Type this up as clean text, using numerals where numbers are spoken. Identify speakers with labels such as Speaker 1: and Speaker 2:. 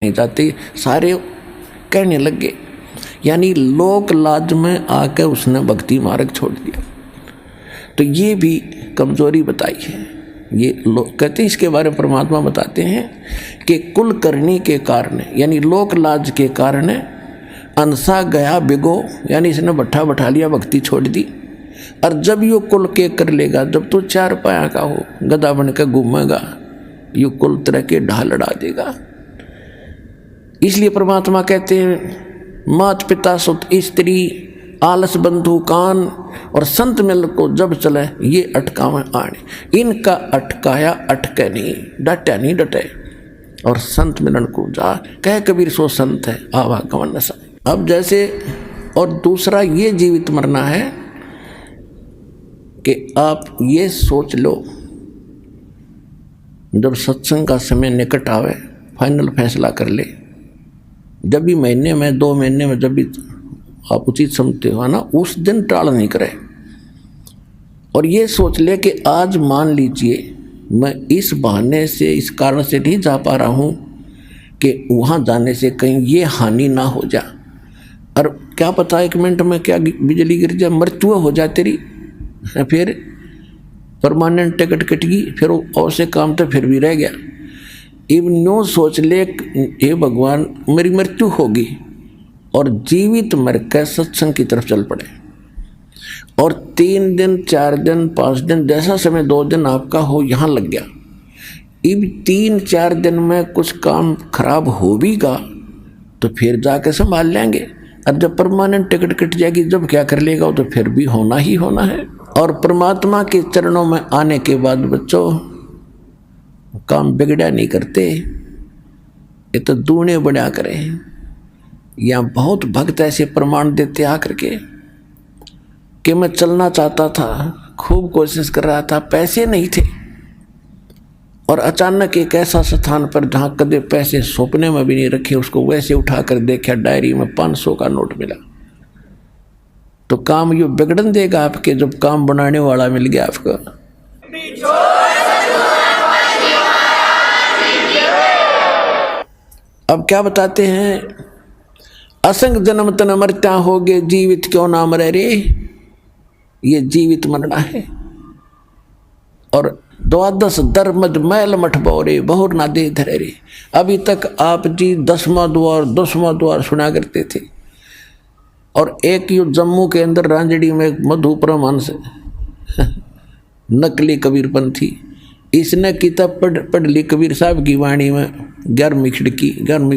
Speaker 1: नहीं जाते, सारे कहने लगे। यानी लोक लाज में आकर उसने भक्ति मार्ग छोड़ दिया। तो ये भी कमजोरी बताई है। ये लोग कहते हैं, इसके बारे में परमात्मा बताते हैं कि कुल करनी के कारण यानी लोक लाज के कारण अनसा गया बिगो, यानी इसने भट्ठा बैठा लिया, भक्ति छोड़ दी। और जब यो कुल के कर लेगा, जब तू चार पाया का हो, गधा बन के घूमेगा, यो कुल तरह के ढाल लड़ा देगा। इसलिए परमात्मा कहते हैं मात पिता सुत स्त्री आलस बंधु कान और संत मिल को जब चले ये अटकावे आने। इनका अटकाया अटके नहीं, डटे नहीं डटे। और संत मिलन को जा कह कबीर सो संत है आवागमन नशा। अब जैसे और दूसरा ये जीवित मरना है कि आप ये सोच लो, जब सत्संग का समय निकट आवे फाइनल फैसला कर ले। जब भी महीने में 2 महीने में जब भी आप उचित समझते हो ना, उस दिन टाल नहीं करे। और ये सोच ले कि आज मान लीजिए मैं इस बहाने से इस कारण से नहीं जा पा रहा हूँ कि वहाँ जाने से कहीं ये हानि ना हो जा। और क्या पता 1 मिनट में क्या बिजली गिर जाए, मृत्यु हो जाए तेरी, फिर परमानेंट टिकट कट गई, फिर और से काम तो फिर भी रह गया। इवन न्यू सोच ले, हे भगवान मेरी मृत्यु होगी, और जीवित मर कर सत्संग की तरफ चल पड़े। और 3 दिन 4 दिन 5 दिन जैसा समय 2 दिन आपका हो यहाँ लग गया। इब 3-4 दिन में कुछ काम खराब हो भी गा तो फिर जाके संभाल लेंगे। और जब परमानेंट टिकट कट जाएगी, जब क्या कर लेगा, तो फिर भी होना ही होना है। और परमात्मा के चरणों में आने के बाद बच्चों काम बिगड़ा नहीं करते, ये तो दूने बढ़ा करें। या बहुत भक्त ऐसे प्रमाण देते आकर के कि मैं चलना चाहता था, खूब कोशिश कर रहा था, पैसे नहीं थे। और अचानक एक ऐसा स्थान पर जहाँ कदे पैसे सपने में भी नहीं रखे, उसको वैसे उठाकर देखा, डायरी में 500 का नोट मिला। तो काम यो बिगड़न देगा आपके, जब काम बनाने वाला मिल गया आपको। अब क्या बताते हैं, असंग जन्म तन मरता होगे, जीवित क्यों ना मरे रे। ये जीवित मरना है। और 12 दरमद मैल मठ बोरे बहुर ना दे धरे रे। अभी तक आप जी 10वां द्वार सुना करते थे। और एक यो जम्मू के अंदर रांजड़ी में एक मधु परमहंस नकली कबीरपंथी, इसने किताब पढ़ ली कबीर साहब की वाणी में 11वीं खिड़की